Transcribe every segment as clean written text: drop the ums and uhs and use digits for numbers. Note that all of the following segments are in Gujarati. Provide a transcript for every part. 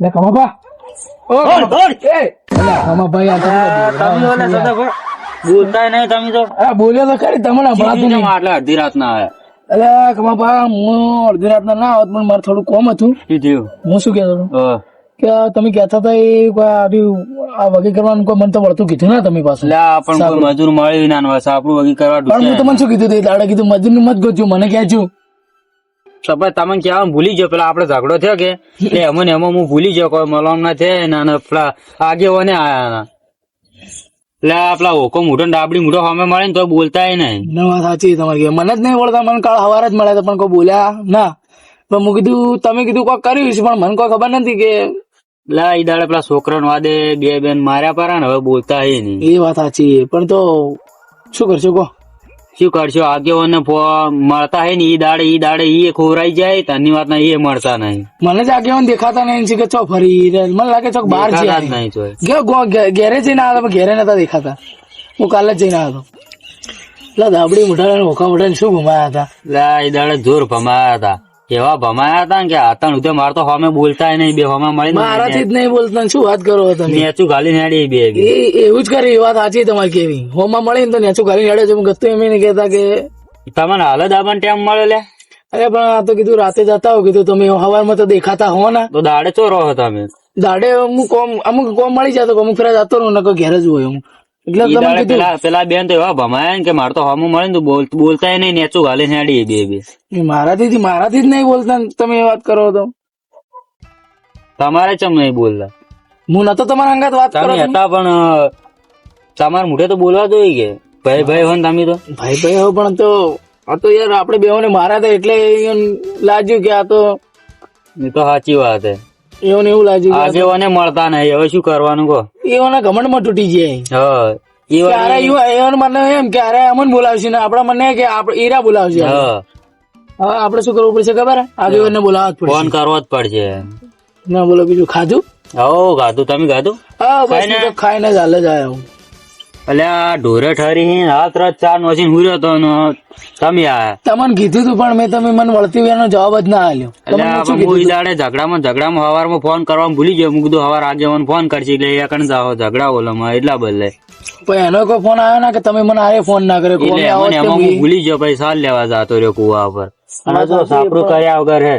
લે કમાપા કમાભાઈ બોલતા નહીં તમે તો બોલ્યો તો ખરી તમને સંભળાતું નહીં. આટલા અડધી રાત ના અરે કમાપા હું અડધી રાતના ના આવત પણ મારે થોડું કોમ હતું. આવ્યા હું શું કહેતો હતો કે તમે કહેતા હતા એ આ વગી કરવાનું કોઈ મને તો વળતું કીધું ને તમે પાસે. પણ કોઈ મજૂર મળી ના બસ આપણું વગી કરવા પણ હું તમને શું કીધું દાડે કીધું મજૂર નું મત ગોત્યું મને ક્યાં સપાય તમે કહેવાનું ભૂલી ગયો પેલા આપડે ઝઘડો થયો કે એટલે એમાં એમાં હું ભૂલી ગયો કોઈ મલમ ના છે ને પેલા આગેવાને આયા એટલે આપલા હોકો મોટો ડાબડી મોટો સામે મળે ને તો બોલતા નહીં. વાત સાચી તમારી. મને જ નહીં બોલતા, મને કાળ હવાર જ મળ્યા હતા પણ કોઈ બોલ્યા ના. પણ હું કીધું તમે કીધું કોઈ કર્યું છે પણ મને કોઈ ખબર નથી કે ઈ દાડે પેલા છોકરા વાદે બે બેન માર્યા પારા ને હવે બોલતા હે નહીં. એ વાત સાચી પણ તો શું કરશો કહો? શું કરશો આગેવાને મળતા હે ને ઈ દાડે ઈ ખોરાઈ જાય તની વાત ના એ મળતા નહીં. મને જ આગેવાન દેખાતા નહીં છે કે ચો ફરી મને લાગે ચોક બહાર છે ઘેરે જઈને આવ્યા ઘેરે નતા દેખાતા. હું કાલે જ જઈને આવ્યો હતો. એટલે ધાબડી મોટા હોકા મોટા શું ભમાયા હતા? ઈ દાડે જોર ભમાયા હતા. એવા ભમાયા હતા ને કે આતણ ઉધે માર તો સામે બોલતા નહીં બે સામે મળી મારાથી જ નહીં બોલતા શું વાત કરો તમે? નેચું ઘાલીને હેડી બે એવું જ કરે. એ વાત સાચી તમારી કેવી હોમાં મળી ને તો નેચું ઘાલીને હેડે છે. ગતું એમ નહીં કહેતા કે તમને હાલ જ આબન ટાઈમ મળે લે. અરે પણ આ તો કીધું રાતે જતા હો કીધું તમે હવારમાં તો દેખાતા હો ને તો દાડે ચો રહો તમે? દાડે અમુક કોમ મળી જતો અમુક ફેરા જતો રહું ને ઘેર જ હોય અમુક. એટલે પેલા બેન તો એવા ભમાયા ને કે મારે તો હમું મળે ને બોલતા નહીં નેચું ઘાલીને હેડી બે મારાથી જ નહીં બોલતા. તમે એ વાત કરો તો તમારે ચમ નહીં બોલતા? હું નતો તમારા અંગાત વાત કરો હતા પણ તમારે મોઢે તો બોલવા જોઈએ કે ભાઈ ભાઈ હો ને તમે તો ભાઈ હો. પણ તો આ તો યાર આપડે બેઓને માર્યા હતા એટલે લાગ્યું કે આ તો એ તો સાચી વાત હે. એવું લાગ્યું આગેવાને મળતા નહીં હવે શું કરવાનું કહો? એઓના ઘમંડમાં તૂટી જાય. મને એમ કે અરે અમન બોલાવશે ને આપડા મને કે ઈરા બોલાવશે. હા આપડે શું કરવું પડશે ખબર? આગેવાનને બોલાવવા જ પડશે. ફોન કરવો જ પડશે. ના બોલો બીજું ખાધું? હો ખાધું. તમે ખાધું? હા ખાઈને જ હાલ જ આવ્યો. એટલે આ ઢોરે ઠરી રાત રાત 4 વાગીને હુર્યો તો તમે આયા. તમને કીધું તું પણ તમે મને વળતી વેનો જવાબ જ ના આલ્યો. ઝઘડામાં હવારમાં ફોન કરવા ભૂલી ગયો. હું કીધું હવાર આગેવાન ફોન કરશે એટલે એ કણ જાઓ ઝઘડા ઓલામાં એટલા બદલે પણ એનો કોઈ ફોન આવ્યો ના કે તમે મને આરે ફોન ના કર્યો? એમાં હું ભૂલી ગયો પછી સાલ લેવા જતો રહ્યો કુવા પર. સાપડું કર્યા વગર હે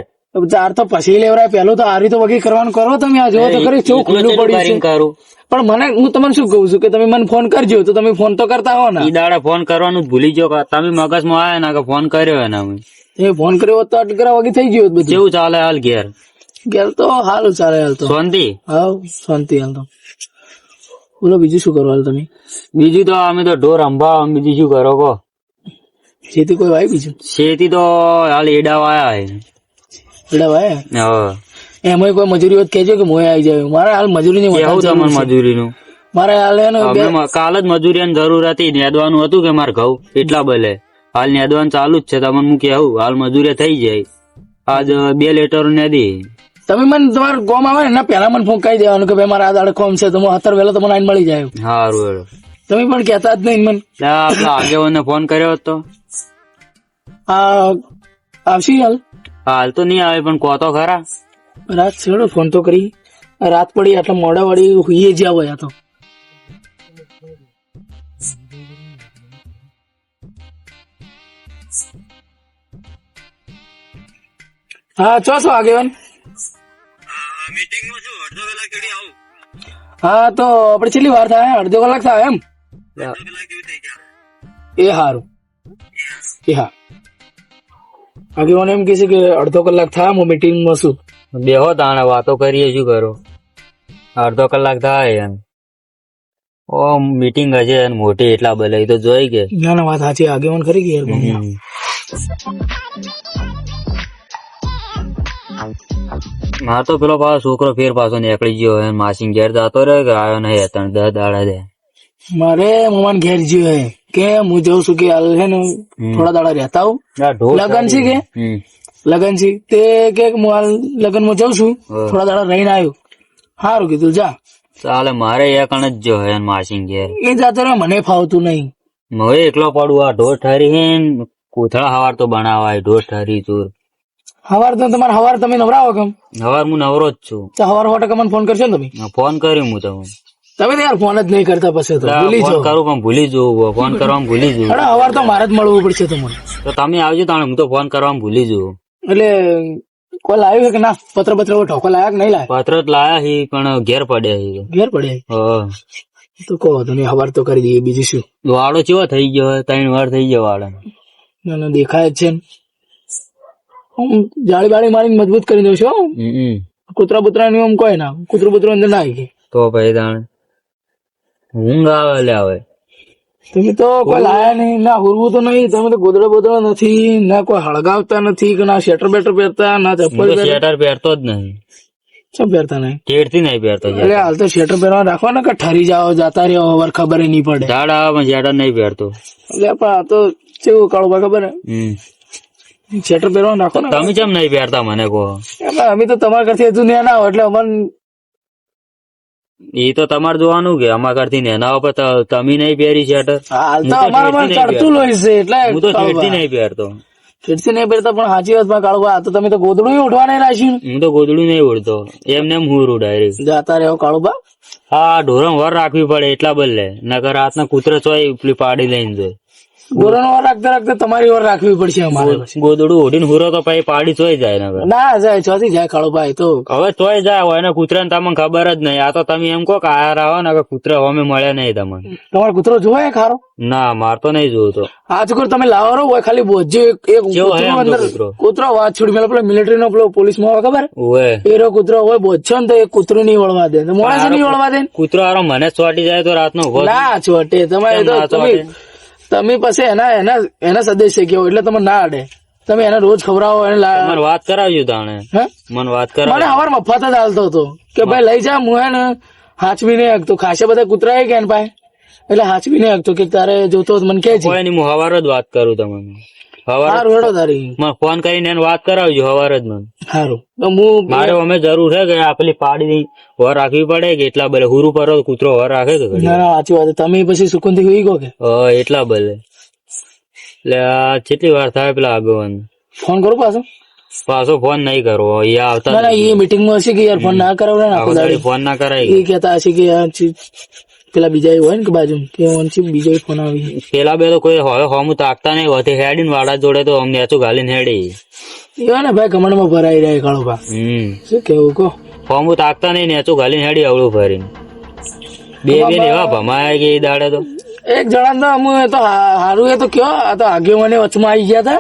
ચાર તો પછી લેવરાય. પેલું તો આરી તો વગી કરવાનું કરો તમે. આ જો તો ખરી શું ખુલ્લું પડ્યું કરું. પણ મને હું તમને શું કહું છું કે તમે મને ફોન કરજો તો તમે ફોન તો કરતા હો ને. ઈ દાડે ફોન કરવાનું ભૂલી ગયો. તમે મગજમાં આવ્યા ના કે ફોન કર્યો એને અમે. એ ફોન કર્યો તો અટકરા વગી થઈ ગયો બધું. કેવું ચાલે હાલ ઘેર? ઘેર તો હાલ ચાલે હાલ તો શાંતિ. હા શાંતિ હાલ તો. બોલો બીજું શું કરો હાલ તમે? બીજું તો અમે તો ઢોર અંબા બીજું શું કરો કહો? ખેતી કોઈ વાય બીજું? ખેતી તો હાલ એડા વાયા હે. એડા વાયા? એમાં કોઈ મજૂરી હોત કેજો કે મોય આવી જાય. મારે હાલ મજૂરી ની મજૂરી નું મારે હાલ કાલ જ મજૂરી ની જરૂર હતી. નેદવાનું હતું કે મારે ઘઉં એટલા બલે હાલ નેદવાનું ચાલુ જ છે. તમને હું કેવું હાલ મજૂરી થઈ જાય. આજ 2 લીટર નેદી. તમે મને તમારે કોમ આવે ને પેલા મને ફોન કહી દેવાનું કે ભાઈ મારા આ દાડે કોમ છે તો હું 17 વેલા તમને આઈને મળી જાય. સારું. તમે પણ કેતા જ નહીં મને. આપડા આગેવાને ફોન કર્યો હતો. આવશે હાલ તો નહીં આવે પણ કહો તો ખરા. રાત છેડો ફોન તો કરી. રાત પડી એટલે મોડા વાળી હુઈએ જ્યાં હોય તો. હા છો આગેવાન? હા તો આપડે છેલ્લી વાર થાય? અડધો કલાક થાય એમ? એ સારું. એ હા આગેવાન એમ કે છે કે અડધો કલાક થાય હું મીટિંગમાં છું. બેહો તાણે વાતો કરીએ શું કરો? અડધો કલાક થાય એમ. ઓ મીટિંગ હશે મોટી એટલા બલે તો જોઈ કે. ના વાત સાચી. આગેવાન ખરી ગયા. હા તો પેલો પાછો છોકરો ફેર પાછો નીકળી ગયો. માસી ઘેર જતો રહ્યો કે આવ્યો નહીં 3-10 દાડા દે. મારે મમાન ઘેર ગયો હે કે હું જઉં છું કે હાલ છે ને થોડા દાડા રહેતા હું. લગન છે કે લગન છે તે કે હું હાલ લગન માં જઉં છું થોડા દાડા રહીને આવ્યું. સારું કીધું જા. ચાલે મારે એક જ જો હે માસી ઘેર. એ જાતો રે મને ફાવતું નહીં. હું એકલો પડું. આ ઢોર ઠરી હે કોથળા હવાર તો બનાવાય. ઢોર ઠરી ચોર હવાર તો તમારે હવાર તમે નવરાવો કેમ? હવાર હું નવરો જ છું. તો હવાર 100% મને ફોન કરશો ને તમે? ફોન કર્યો હું તમને. તમે તો યાર ફોન જ નહીં કરતા પછી તો ભૂલી ફોન જાઓ. કરું પણ ભૂલી જવું, ફોન કરવામાં ભૂલી જવું. અરે હવાર તો મારે જ મળવું પડશે તમને. તો તમે આવજો તાણે, હું તો ફોન કરવામાં ભૂલી જવું. એટલે કોઈ લાવ્યું છે કે ના? પત્ર ઠોકો લાયા કે નહીં લાયા? પત્ર જ લાયા હી પણ ઘેર પડ્યા હી. ઘેર પડે હા. તો કહો તો નહીં, હવાર તો કરી દઈએ. બીજું શું? વાળો ચેવો થઈ ગયો, 3 વાર થઈ ગયો વાળો. મને દેખાય જ છે ને. હું જાળી બાળી મારીને મજબૂત કરી દઉં છું. કૂતરા બુતરા ની આમ કોઈ ના, કૂતરું બુતરું અંદર ના આવી ગઈ તો ભાઈ તાણે ઊંઘ આવે લે. હવે તમે તો કોઈ લાયા નહીં, ના હુરવું તો નહીં. તમે તો ગોદડો બોદડો નથી, ના કોઈ હળગાવતા નથી, કે ના શેટર બેટર પહેરતા, ના ચપ્પલ શેટર પહેરતો જ નહીં. શું પહેરતા નહીં? ટેડથી નહીં પહેરતો. એટલે હાલ તો શેટર પહેરવા રાખવા ને, કે ઠરી જાઓ જતા રહ્યો વર ખબર નહીં પડે. ઝાડ આવે પણ શેટર નહીં પહેરતો. એટલે પણ આ તો કેવું કાળું ખબર હે, શેટર પહેરવા રાખો ને. તમે કેમ નહીં પહેરતા મને કહો? અમે તો તમારા કરતી હજુ ના હોય એટલે અમને એ તો તમારે જોવાનું કે અમારા કરતી નેના ઉપર તમે નહીં પહેરી શેટર. હાલ તો અમારામાં ચડતું હોય છે એટલે હું તો શેરથી નહીં પહેરતો. ચડતી નહીં પહેરતા, પણ સાચી વાત કાળુબા, આ તો તમે તો ગોદડું ઉઠવા નહીં રાખ્યું. હું તો ગોદડું નહીં ઉડતો, એમને એમ હુરું ડાયરેક્ટ જાતા રહ્યો કાળુબા. હા, ઢોરણ વર રાખવી પડે એટલા બદલે, નકર રાતના કૂતરો ચોય પેલી પાડી લઈને જાય. ગોરણ વાર રાખતા રાખતા તમારી વાર રાખવી પડશે અમારે. ગોદડું ઓઢીને હુરો તો પછી પાડી ચોય જાય. નકર ના જાય, ચોથી જાય કાળુબા. એ તો હવે ચોય જાય હોય ને, કૂતરા ને તમને ખબર જ નહીં. આ તો તમે એમ કહો કે આયા આવો ને, કૂતરા અમે મળ્યા નહીં તમને. તમારો કૂતરો જોવાય ખારો? ના, મારતો નહીં જોતો. આજકોર તમે લાવો હોય ખાલી બોજો એક કૂતરો વાત છોડી મેલો પેલો મિલિટરી નો પેલો પોલીસ માં આવે ખબર? એરો કૂતરો હોય બોજો ને તો એક કૂતરું નહીં વળવા દે, મોણસ નહીં વળવા દે. કૂતરો આરો મને ચોટી જાય તો રાતનો ના ચોટે. તમે પછી એના સદસ્ય કેવો એટલે તમે ના અડે. તમે એને રોજ ખવડાવો, એને વાત કરાવજો તાણે. મને વાત કરાવ. મને હવાર મફત જ હાલતો હતો કે ભાઈ લઈ જા, હું હે ને હાચવી નહીં હકતો. ખાસે બધા કૂતરા કે એને પાસે, એટલે હાચવી નહીં હકતો કે તારે જોતો મને કે છે. હું હવાર જ વાત કરું તમને. ફોન કરીને એને વાત કરાવજો હવાર જ મને. સારું. તો હું મારે અમે જરૂર છે કે આ પેલી પાડી વર રાખવી પડે કે એટલા બલે હુરું પર કૂતરો વર રાખે કે? ના સાચી વાત. તમે પછી સુકુન થી હોઈ ગયો કે? એટલા બલે. એટલે આ કેટલી વાર થાય પેલા આગળ ફોન કરું પાછો ફોન નહીં કરવો. એ આવતા એ મીટિંગ માં હશે કે યાર ફોન ના કરાવ ફોન ના કરાય. એ કેતા હશે કે પેલા બીજા હોય ને કે બાજુ કે બીજો ફોન આવી. પેલા બે તો કોઈ હવે હોમ તાકતા નહીં હોતી. હેડી ને વાડા જોડે તો અમને એચું ગાલીને હેડી એવા ને ભાઈ કમંડ માં ભરાઈ રહ્યા કાળુભા. શું કેવું કહો? હોમ તાકતા નહીં ને એચું ગાલીને હેડી અવળું ભરીને બે એવા ભમાયા કે એ દાડે તો એક જણા તો અમે તો હારું એ તો કયો, આ તો આગેવાને વચમાં આવી ગયા હતા.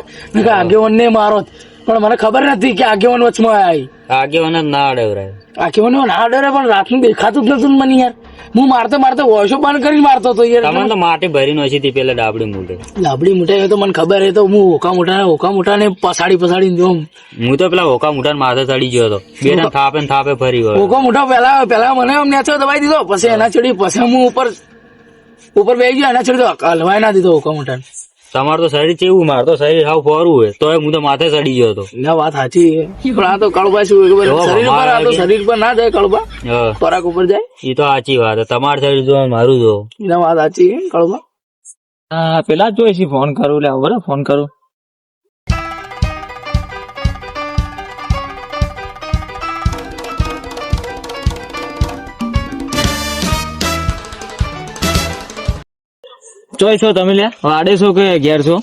આગેવાન ને મારો પણ મને ખબર નથી કે આગેવાન વચમાં આવી. આગેવાન જ ના અડે. આગેવાન ના અડે પણ રાતનું દેખાતું જ નતું મને યાર. હું મારતો વોશો બંધ કરીને મારતો હતો યાર. તમને તો માટી ભરીને હશે પેલા ડાબડી મૂટે તો મને ખબર એ તો હું ઓકા મોટા ને પસાડી જોઉં. હું તો પેલા ઓકા મોટા માથે ચડી ગયો હતો. બે થાપે ફરી ગયો. ઓકા મોટા પેલા મને નેચો દબાઈ દીધો, પછી એના ચડી, પછી હું ઉપર બેસી ગયો, એના ચડી તો હલવાઈ ના દીધો ઓકા મોટા. તમારું તો શરીર કેવું, મારું તો શરીર હાવ ફોરું હોય તો હું તો માથે ચડી ગયો હતો. ના વાત સાચી. પણ આ તો કાળુબા શું શરીર પર ના જાય કાળુબા, ખોરાક ઉપર જાય. એ તો સાચી વાત. તમારું શરીર જો મારું જો. ના વાત સાચી કાળુબા. હા પેલા જોઈશી ફોન કરું. લે બરાબર ફોન કરું. ચોઈ છો તમે? લે વાડે છો કે ઘેર છો?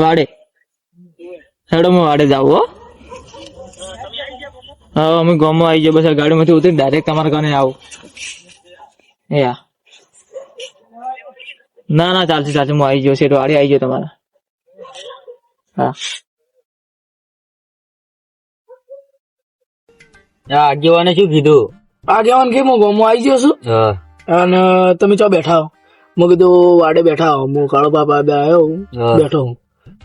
વાડે હેડો હું વાડે જાવ. હા અમે ગામમાં આવી ગયા. બસ ગાડી માંથી ઉતરી ડાયરેક્ટ તમારા કાને આવું. ના ચાલશે હું આવી ગયો. શેઠ વાડી આવી ગયો તમારા. હા આગેવાને શું કીધું? આગેવાન કે હું ગામમાં આવી ગયો છું અને તમે ચો બેઠા હો. મેં કીધું વાડે બેઠા હો. હું કાળો બાપા આવ્યો બેઠો હું.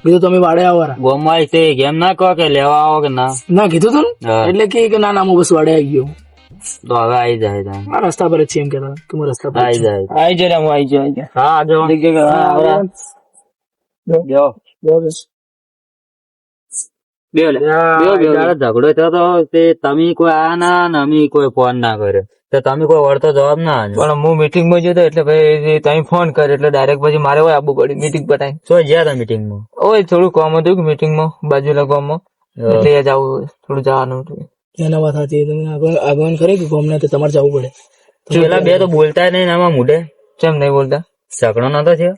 કીધું તમે વાડે આવો. ગામમાં કેમ ના કહો કે લેવા આવો કે ના કીધું તું એટલે કે ના હું બસ વાડે આવી ગયો. તો હવે આવી જાય. આ રસ્તા પર જ છે એમ કેતા. તું રસ્તા પર આવી જાય. હું આવી ગયો. હા આગેવાન ઝઘડો થયો તો તે તમે કોઈ આયા ના ને અમે કોઈ ફોન ના કર્યો. તો તમે કોઈ વળતો જવાબ ના આલ્યો. પણ હું મીટિંગ માં જતો એટલે ભાઈ તમે ફોન કર્યો એટલે ડાયરેક્ટ પછી મારે હોય આવવું પડ્યું મીટિંગ પટાઈ. શું ગયા હતા મીટિંગમાં? ઓય થોડું કામ હતું મીટિંગ માં બાજુના ગામમાં એટલે એ જવું થોડું જવાનું હતું. એના વાત સાચી તમે આગમન કરે કે ગમને તો તમારે જવું પડે. પેલા બે તો બોલતા નહીં આમાં મોઢે. કેમ નહીં બોલતા? ઝઘડો નતો થયો?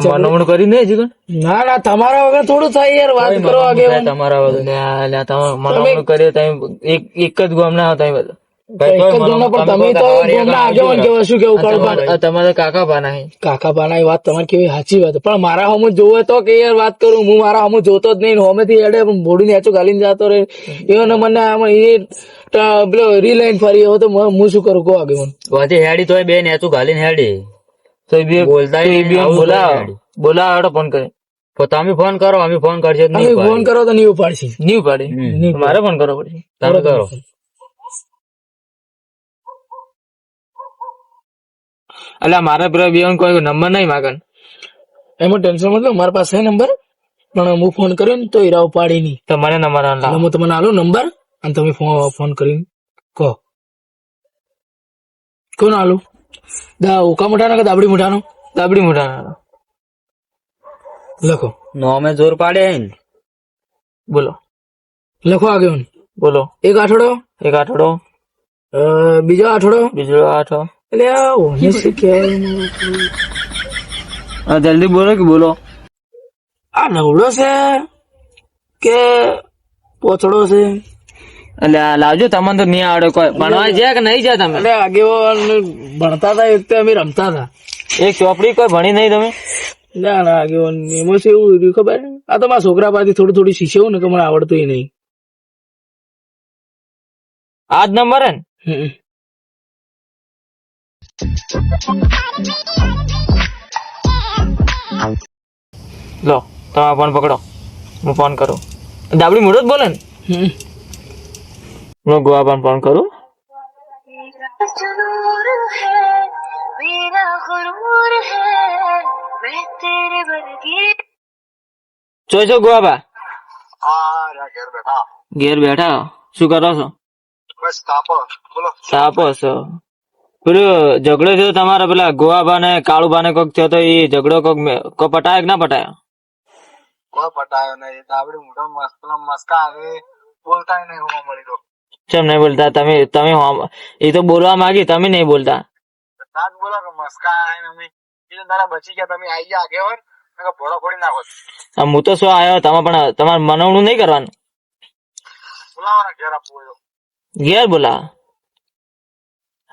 મનોમણ કરી નહીં હજી ના ના તમારા વગર થોડું થાય યાર વાત કરો આગેવાન. તમારા વગર. મનોમણ કરીએ તમે એક જ ગામ ના હતા બધા. એક જ ગમના પણ તમે તો ગમના આગેવાન કેવા શું કેવું કાળુબા? તમારા કાકા પાના હે. કાકા બાના એ વાત તમારી કેવી સાચી વાત પણ મારા હમુ જોવે તો કે યાર વાત કરું હું મારા હમુ જોતો જ નહીં હોમેથી એડે બોડી ને હેચું ગાલીને જતો રહે એનો મને આમાં એ પેલો રીલાઈન ફરી હવે તો હું શું કરું કહો આગેવાન. વાંચી હેડી તોય બે નેચું ઘાલીને હેડી. તો એ બી બોલતા બોલાવો ફોન કરે. તો તમે ફોન કરો અમે ફોન કરશે તમે ફોન કરો તો નહીં ઉપાડશી. નહીં ઉપાડે મારે ફોન કરવો પડશે. તમે કરો. એટલે મારા પેલા બેન કોઈ નંબર નહીં માગન. એમાં ટેન્શન મતલબ મારા પાસે નંબર પણ હું ફોન કર્યો ને તો હીરા ઉપાડી નહીં. તમારે નંબર એટલે હું તમને આલો નંબર અને તમે ફોન કરીને કહો. કોણ આલું? ઉકા મોટાનો કે દાબડી મોટાનો? દાબડી મોટા લખો. નોમે જોર પાડે ને. બોલો લખો આગેવાન. બોલો. એક આઠડો. એક આઠડો. બીજો આઠડો. બીજો આઠો. એટલે ઓને શું કહેવાય? જલ્દી બોલો કે બોલો. આ નવડો છે કે પોચડો છે? એટલે લાવજો તમને તો નહીં આવડે કોઈ. ભણવા જાય કે નહીં જાય તમે? એટલે આગેવાન ભણતા હતા એક તો અમે રમતા હતા. એક ચોપડી કોઈ ભણી નહીં તમે? ના ના આગેવાન એમાં છે એવું રહ્યું ખબર? આ તો મારા છોકરા પાસેથી થોડું શીખ્યું ને કે મને આવડતું નહીં. આ જ નંબર હે ને? લો તમે ફોન પકડો હું ફોન કરું. દાબડી મોટો જ બોલે ને? હું ગોવા પણ ફોન કરું. છો ગોવા ઘેર બેઠા શું કરો છો? તાપો છો. પેલો ઝઘડો થયો તમારા પેલા ગોવાબા ને કાળુબા ને કોક થયો તો એ ઝઘડો કોક પટાયો કે ના પટાયો? પટાયો નહીં. દાબડી મોટો મસ્કા આવે બોલતા નહીં હોવા મળી તો. કેમ નહીં બોલતા તમે? તમે એ તો બોલવા માંગી તમે નહીં બોલતા. ના જ બોલો કે મસ્કા આવે ને અમે એ દાડા બચી ગયા તમે આવી ગયા આગેવાન ભોળો ફોડી નાખો. હું તો શું આવ્યો તમે પણ તમારે મનાવણું નહીં કરવાનું. બોલાવાના ઘેર આપવું હોય ઘેર બોલા.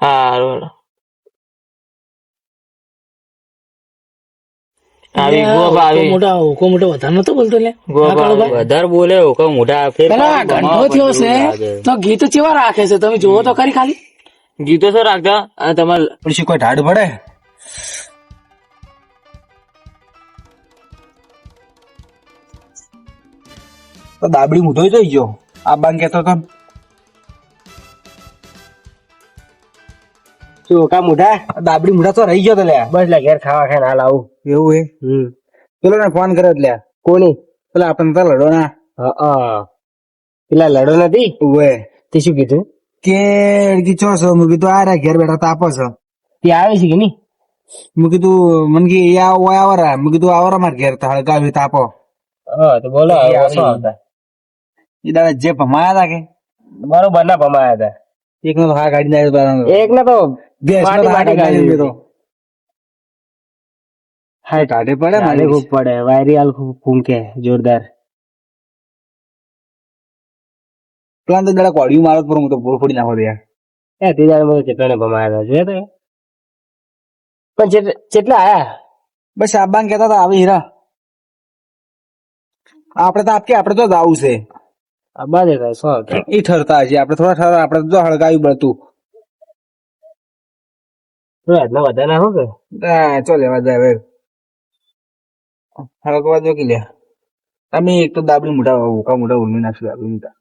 હા આવી ગોબા આવી મોટા વધારે નતો બોલતો લે. વધારે બોલે મોટા પેલા ઘંટો થયો છે તો ગીત ચેવા રાખે છે તમે જોવો તો ખરી ખાલી. ગીતો શું રાખતા? તમારે પછી કોઈ ઢાડ પડે તો દાબડી મોટો જોઈ ગયો. આ બાંગ કેતો તો શું કા મોઢા દાબડી મોઢા તો રહી ગયો તો લ્યા. બસ લ્યા ઘેર ખાવા ખાઈને હાલ આવું. એવું હે? પેલો ને ફોન કર્યો એટલે કોની? પેલા આપણને તો લડો ના. પેલા લડો નથી ઓએ તે શું કીધું કે ચો છો? મેં કીધું આ ઘેર બેઠા તાપો છો. તે આવે છે કે નહીં? મેં કીધું મને કે આવરા. મેં કીધું આવરા મારે ઘેર હળગાવી તાપો. બોલો એ દાદા જે ભમાયા હતા કે બરોબર ના ભમાયા હતા. એક નો હા ગાડી નાખ્યો. એક ને તો હા ટાઢે પડે ખૂબ પડે. વાયરિયાલ ફૂંકે જોરદાર. પેલા તો દાડા કોડિયું મારો પર હું તો ભૂલ ફોડી નાખો યાર. તે દાડા કેટલાને ભમાયા હતા જોયા પણ કેટલા આયા? બસ આબાન કેતા હતા આવી હીરા આપડે તો આપડે તો આવું છે. આબા દેખાય શું એ ઠરતા હશે. આપડે થોડા ઠર આપડે તો હળગાવ્યું બધું. એટલા બધા નાખો કે ચો લેવા જાય હવે હળગવા દો કે લે. અમે એક તો દાબડી મોટા ઉલમી નાખશું. દાબડી મોટા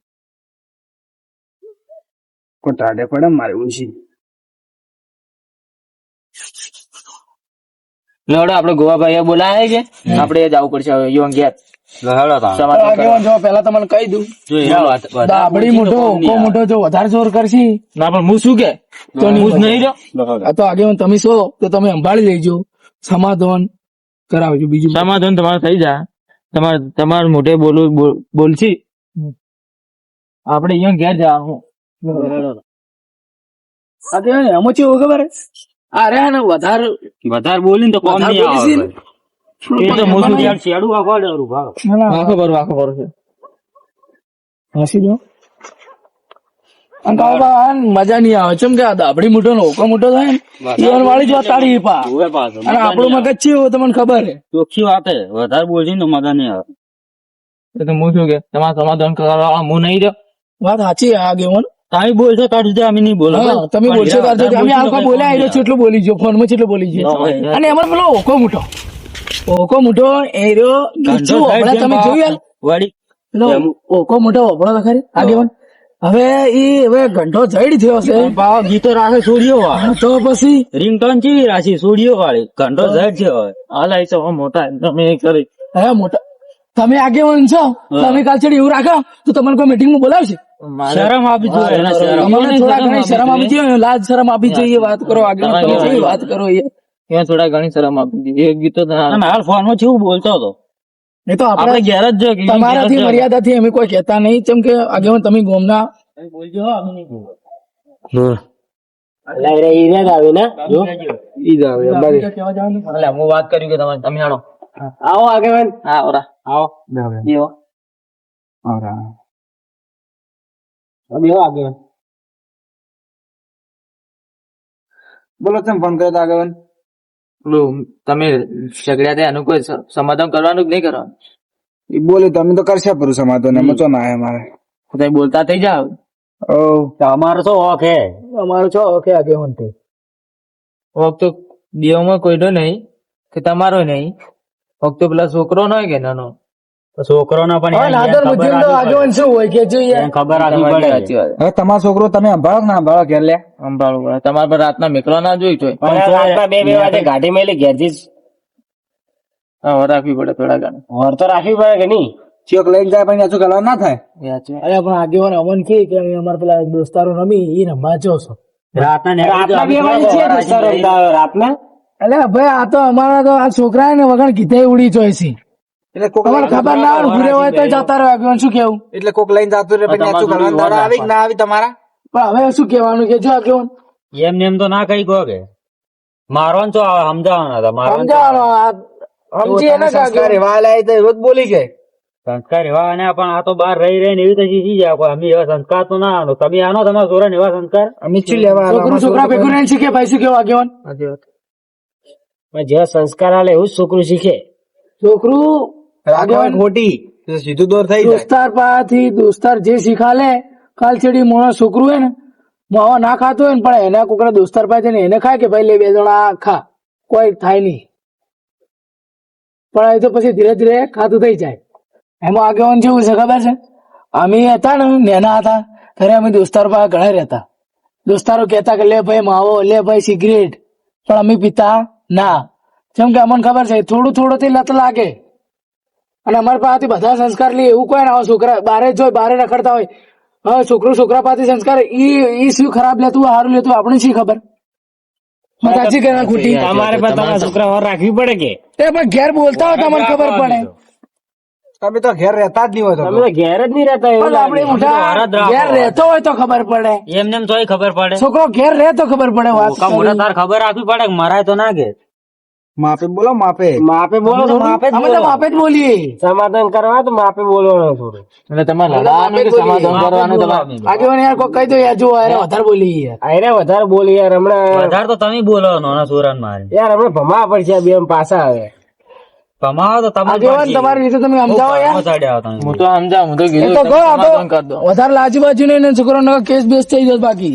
કોઈ ટાઢે પડે મારે ઓછી. લડો આપડે ગોવા ભાઈ બોલાય છે આપડે જવું પડશે હવે યો ઘેર. હેડો તાણ. આગેવાન જો પેલા તમને કહી દઉં, જો એના વધારે દાબડી મોટો ઓકો મોટો જો વધારે જોર કરશી ના પણ હું શું કે તો નહીં હું જ બને. નહીં રહ્યો આ તો આગેવાન તમે છો તો તમે સંભાળી લેજો, સમાધાન કરાવજો. બીજું સમાધાન તમારે થઈ જાય. તમારે મોઢે બોલશી આપણે અહીંયા ઘેર જવાનું. આગેવાન એમાં કેવું ખબર હે? આ રે ને વધારે બોલીને તો કોમ વધારે નહીં બોલી આવે. એ તો હું શું કે શેડું આખો ડરું ભાગ. વાંકો ભરો છે. હસી દો. અને કહો બા, મજા નહીં આવે. ચમ કે આ દાબડી મોટો ને ઓકો મોટો થાય ને ઈવન વાળી જ વાત તાળી પા. જોવે પાછો. અને આપણું મગજ છે એવું તમને ખબર હે. ચોખ્ખી વાત હે. વધારે બોલશે ને તો મજા નહીં આવે. એ તો હું શું કે તમારે સમાધાન કરવા હું નહીં રહ્યો. વાત સાચી આ આગેવાન. તમે બોલશો તાર સુધી અમે નહીં બોલો. હા, તમે બોલશો તાર સુધી અમે આખો બોલ્યા એ કેટલું બોલી ગયો, ફોન માં કેટલું બોલી ગયો. અને એમાં પેલો ઓકો મોટો એ રહ્યો ગીચું હમણાં તમે જોયું યાર? વળી પેલો ઓકો મોટો ઓભળો તો ખરી આગેવાન. હવે ઘંટો જઈડ થયો છે ભાવ ગીતો રાખે સોડીઓ વાળે. તો પછી રિંગટોન ચીવી રાખી સોડીઓ વાળી. ઘંટો ઝાડ છે હવે. હાલ આવી છો મોટા તમે એ કરી હે મોટા તમે આગેવાન છો, તમે કાલ ચડી એવું રાખો તો તમને કોઈ મીટિંગ માં બોલાવશે? શરમ આપી જોઈએ. એને શરમ. તમને થોડા ઘણી શરમ આપી જોઈએ, લાજ શરમ આપી જોઈએ. વાત કરો આગેવાન, તમે કેવી વાત કરો યાર. ત્યાં થોડા ઘણી શરમ આપી દીધી. એક ગીતો તમે હાલ ફોનમાં કેવું બોલતો હતો. એ તો આપણે આપણે ઘેર જ જો તમારાથી મર્યાદાથી અમે કોઈ કહેતા નહીં. જેમ કે આગેવાન તમે ગોમના બોલજો હો, અમે નહીં બોલો. કહેવા જવાનું. એટલે હું વાત કર્યું કે તમે હાલો આવો આગેવાન. હા ઓરા આવો. એવો આગેવાન બોલો તમે ફોન કર્યો આગેવાન. પેલું તમે ઝઘડ્યા હતા એનું કોઈ સમાધાન કરવાનું કે નહીં કરવાનું? એ બોલે તમે તો કરશે પૂરું સમાધાન. એમાં ચો ના મારે તમે બોલતા થઈ જાવ. અમારો શું હક હે? અમારો છો ઓકે આગેવાન થી વખત દેવમાં કોઈનો નહીં કે તમારો નહીં. ફક્ત પેલા છોકરો ન હોય કે નાનો છોકરો ના પણ હવે નાદર બુદ્ધિ તો આગેવાન શું હોય કે જોઈએ એને ખબર આપવી તમારી પડે. સાચી વાત. હવે તમારો છોકરો તમે સંભાળો ના સંભાળો ઘેર લે. સંભાળવું પડે. તમારે પર રાતના મેકલો ના જોઈ તો ગાડી માં ઘેરથી હા રાખવી પડે થોડા ઘણા. વર તો રાખવી પડે કે નહીં? ચેક લઈને જાય પણ યાચું કરવા ના થાય. અરે પણ આગેવાન અમન કે અમે અમારા પેલા દોસ્તારો રમી એ રમવા જો છો. રાતના રાતના બે વાગે છે દોસ્તારો રમતા હોય રાતના. એટલે ભાઈ આ તો અમારા તો આ છોકરા ને વગર કીધે ઉડી જોઈ છે. એટલે કોક તમારે ખબર ના હોય ભૂરે હોય તો જતા રહ્યો આગેવાન. શું કેવું? એટલે કોક લઈને જતું રહે પછી યાચું કરવાનું દાડા આવી કે ના આવી તમારા? પણ હવે શું કેવાનું કે જો આગેવાન એમને એમ તો ના કઈ કહો કે મારવાનું તો આવે સમજાવવાના હતા. મારવાનું તો સમજાવવાનો આ સમજી એને કે સંસ્કાર એવા આલ્યા તો રોજ બોલી જાય. સંસ્કાર એવા આને પણ આ તો બહાર રહી રહીને એવી તો શીખી જાય. કોઈ અમે એવા સંસ્કાર તો ના આનો. તમે આનો તમારા છોરા એવા સંસ્કાર. અમે શું લેવા છોકરું છોકરા ભેગું રહીને શીખે. ભાઈ શું કેવું આગેવાન? જે સંસ્કાર આલે એવું છોકરું શીખે. છોકરું આગેવાન ખોટી સીધું દોર થઈ જાય. દોસ્તાર પાસેથી દોસ્તાર જે શીખાલે કાલ ચડી મોણા છોકરું હે ને માવા ના ખાતો હોય ને પણ એના કોકના દોસ્તાર પાસે ને એને ખાય કે ભાઈ લે બે જણા ખા, કોઈ થાય નહીં. પણ એ તો પછી ધીરે ધીરે ખાતું થઈ જાય. એમાં આગેવાન જેવું છે ખબર છે? અમે હતા ને નેના હતા ત્યારે અમે દોસ્તારો પાસે ઘણા રહેતા. દોસ્તારો કહેતા કે લે ભાઈ માવો, લે ભાઈ સિગરેટ, પણ અમે પીતા ના. જેમ કે અમને ખબર છે થોડું થોડું થી લત લાગે. અને અમારા પાસેથી બધા સંસ્કાર લઈએ એવું કોઈ ના. છોકરા બારે જોઈ બારે રખડતા હોય. હવે છોકરા પાસેથી સંસ્કાર ઈ શું ખરાબ લેતું સારું લેતું આપણે શી ખબર? સાચી કે ખોટી? તમારે પણ તમારા છોકરા વાર રાખવી પડે કે? એ પણ ઘેર બોલતા હોય તમને ખબર પડે. તમે તો ઘેર રહેતા જ નહીં હોય. તમે તો ઘેર જ નહીં રહેતા. પણ આપણે મોટા ઘેર રહેતો હોય તો ખબર પડે. એમને એમ તોય ખબર પડે. છોકરો ઘેર રહે તો ખબર પડે. વાત મોટા મોટા તાર ખબર આપવી પડે કે મરાય તો ના કે. માપે બોલો. માપે બોલો. માપે અમે તો માપે જ બોલીએ. સમાધાન કરવા તો માપે બોલવાનું થોડું. એટલે તમારે લડાવાનું કે સમાધાન કરવાનું તમારે આગેવાન યાર કોઈ કહી દો યાર, જો યાર વધારે બોલી યાર. અરે વધારે બોલી યાર. હમણાં વધારે તો તમે બોલો નાના છોરાને મારે. યાર હમણાં ભમા પડશે બે પાછા આવે. કમાવો તો તમે આગેવાન તમારી રીતે તમે સમજાવો યાર. હું તો સમજાવું. હું તો એ કીધું તો કહો, આ તો સમાધાન કરી દો. વધારે લાજુબાજુ ને છોકરો નો કેસ બેસ થઈ જાય બાકી.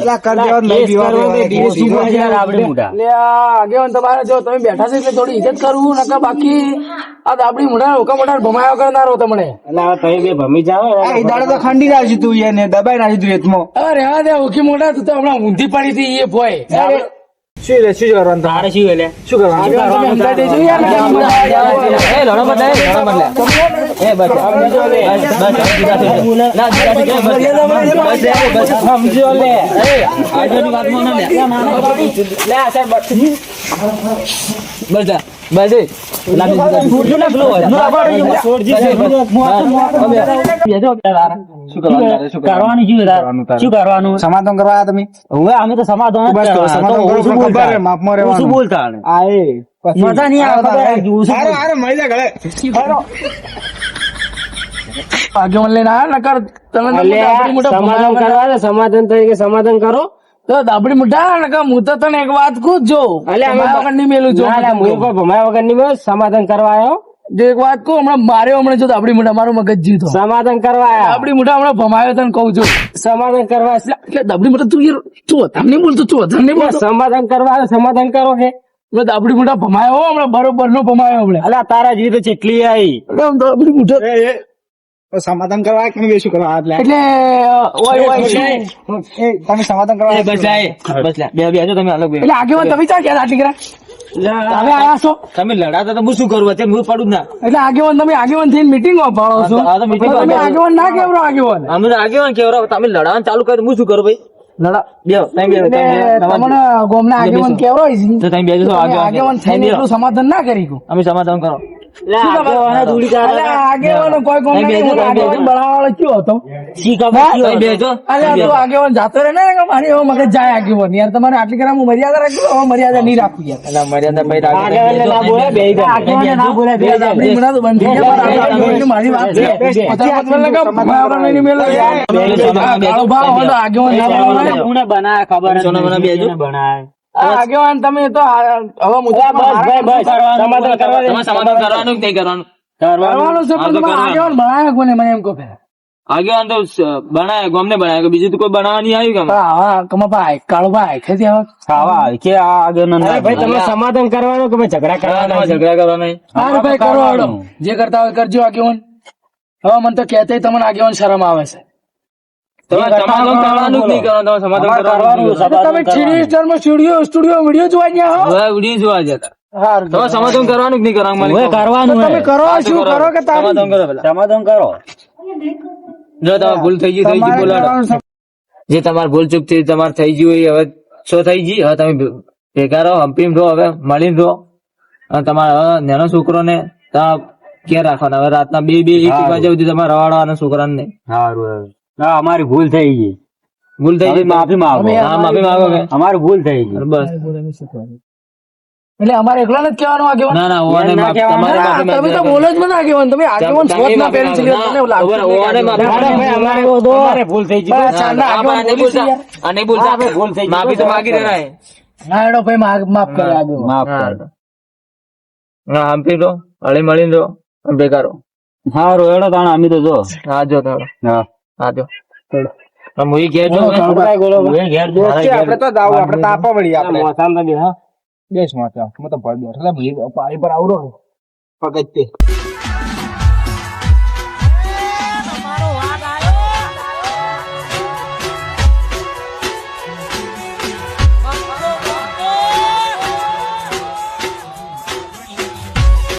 આપડે મોટા એટલે આ આગેવાન તમારે જો તમે બેઠા છે એટલે થોડી ઇજ્જત કરવું નકર બાકી આ આપડી મોટા ઓકા મોટા ભમાયો કરનારો તમને. એટલે તમે બે ભમી જાવ. એ દાડે તો ખંડી નાખી તું એને દબાઈ નાખી તું રેતમાં. અરે હા દે ઓકી મોટા તું તો હમણાં ઊંધી પડી હતી એ ભોય. શું લે શું કરવાનું તારે શું એટલે શું કરવાનું તમે સમજાઈ દેજો યાર એ લડો બધા એ બસ સમજો લે બસ સમજો લે એ આજની વાતમાં ના લે આ સાહેબ બસ બસ શું કરવાનું સમાધાન કરવા આયા તમે હવે અમે તો સમાધાન જ બસ કરો, કરવાના. સમાધાન તો કરો, ઓછું ખબર બોલતા છે, માપમાં રહેવાનું. ઓછું બોલતા ને. આ એ પછી મજા નહીં આવે, ખબર છે, ઓછું હારો હારો મળી જા ગળે હારો આગેવાન લઈને આયા નકર તમે તો દાબડી મોઢા સમાધાન ભમાયા કરવા દે, સમાધાન તરીકે સમાધાન કરો. તો દાબડી મોઢા નકર હું તો તને એક વાત કહું જ જો ભમાયા વગર નહીં મેલું જો ના, ના, હું કોઈ ભમાયા વગર નહીં બોલ, સમાધાન કરવા આવ્યો. જો એક વાત કહું હમણાં માર્યો હમણાં જો દાબડી મોઢા મારું મગજ જીતો સમાધાન કરવા આવ્યા. દાબડી મોઢા હમણાં ભમાયો તને કહું છું સમાધાન કરવા એટલે દાબડી મોઢા તું યાર તું વધારે નહીં બોલતો તું વધારે નહીં બોલતો સમાધાન કરવા આવ્યો, સમાધાન કરો કે મેં દાબડી મોઢા ભમાયો હો હમણાં બરોબર નો ભમાયો હમણાં અલા તારા જેવી તો ચેટલી આવી. એટલે આમ દાબડી મોઢા સમાધાન કરવા કે બે શું કરવા હાથ લે એટલે ઓય ઓય શું? એ તમે સમાધાન કરવા આયા બસ લા, બસ લા, બે બેસો તમે અલગ બે. એટલે આગેવાન તમે ક્યાં ગયા આટલી કરા તમે આયા છો તમે લડાતા તો હું શું કરું અત્યારે હું પડું જ ના. એટલે આગેવાન થઈને મીટિંગ પાડો છો આ તો meeting તમે માં આગેવાન ના કેવરો આગેવાન અમે તો આગેવાન કેવરાવ, તમે લડાવાનું ચાલુ કર્યું હું શું કરું ભાઈ? લડા બેહો, તમે બેહો, તમે એટલે બેહો. તમને ગોમના આગેવાન કેવરો તો તમે બેસો છો, આગેવાન થઈને એટલું સમાધાન ના કરી ગયું અમે સમાધાન કરો. આગેવાનો કોઈ ગોમના તમે બેસો, નહીં, તમે બેસો. આગેવાન બનાવવાવાળો કયો હતો શી ખબર કયો બેજો. અરે આ તો આગેવાન જાતો રહે ને કે મારી હવે મગજ જાય આગેવાન યાર તમારે આટલી કરા હું મર્યાદા રાખું હવે મર્યાદા નહીં રાખું યાર અલા, મર્યાદા ભાઈ રાખો. આગેવાનને ના બોલાય, બે આગેવાનને ના બોલાય, બે આપણી મના તો બંધ થઈ ગયા, પણ આગેવાનની મારી વાત છે. પચાસ પચાસ લગા, ભમાવરા નહીં મેલો યાર. આ કાળો ભાવ હોય તો આગેવાન ના બોલાય. સોના મને બેજો. આ આગેવાન તમે તો હવે મુદ્દા સમાધાન કરવાનું કે નહીં કરવાનું? કરવાનું છે પણ તમે આગેવાન બનાવ્યા કોને મને એમ કહો પહેલા. આગેવાન તો બનાય ગોમને બનાય, બીજું તો કોઈ બનાવવા નહીં આવ્યું કે હા કમાભાઈ કાળો ભાઈ ખેતી હવે ખાવા કે આ આગેવાન ભાઈ તમે સમાધાન કરવાનું કે ઝઘડા કરવાના? ઝઘડા કરવાના નહીં. હારું ભાઈ કરો હળો. જે કરતા હોય કરજો આગેવાન. હવે મને તો કહેતે તમને આગેવાન શરમ આવે છે. તમારે સમાધાન કરવાનું જ નહીં કરવાનું, તમારે સમાધાન કરવાનું. એટલે તમે થ્રી સ્ટારમાં સ્ટુડિયો વિડીયો જોવા ગયા હો. હવે ઉડીને જોવા જતા. હારું. તમારે સમાધાન કરવાનું જ નહીં કરવાનું. મને તો તમે કરો શું કરો કે તારી સમાધાન કરો પેલા. સમાધાન કરો. જો તમારે ભૂલ થઈ ગઈ, થઈ ગઈ, બોલાડો. જે તમારે ભૂલ ચૂક થઈ તમારે થઈ ગઈ હોય હવે શું થઈ ગઈ, હવે તમે ભેગા રહો, હંપીને રહો, હવે મળીને રહો. અને તમારે હવે નાનો છોકરો ને ક્યાં રાખવાના? હવે રાતના 2-1 વાગ્યા સુધી તમારે રવાડવાના છોકરાને નહીં. હા અમારી ભૂલ થઈ ગઈ, ભૂલ થઈ ગઈ, માફી માંગો. હા, માફી માંગો કે અમારી ભૂલ થઈ ગઈ. બસ. એટલે અમારે એકલા જ કહેવાનું આગેવાન. ના ના, ઓને ના માફી- કહેવાનું. તમારે ના, માફી તમે તો માંગવી. બોલો જ મને આગેવાન. તમે આગેવાન તમે શોધ ના માફી પહેરી છે માંગો. તમને એવું લાગતું ના, નહીં ઓને માફી આગેવાન. માંગો. અમારે ભૂલ થઈ ગઈ. બસ, ચાલ, ના, આ આગેવાન નહીં બોલીશું બોલતા, યાર. આ નહીં બોલતા. ભૂલ થઈ ગઈ. માફી તો માગી દેનાય. હા એડો ભાઈ માફ કરે આગેવાન. માફ કર. હા, હંપી રહો, હળી મળીને રહો, અને ભેગા રહો. હારું હેડો તાણ અમે તો જો. હા જો તારો. હા હા જો હું ઈ ઘેર જાઉં. હું ઘેર જો. આપણે તો દાવ આપણે તો આપવા વળી આપણે મોસામાં તો બે, હા. બેસ માં હું તો ભર બેઠો પાણી પર આવરો પગજ તે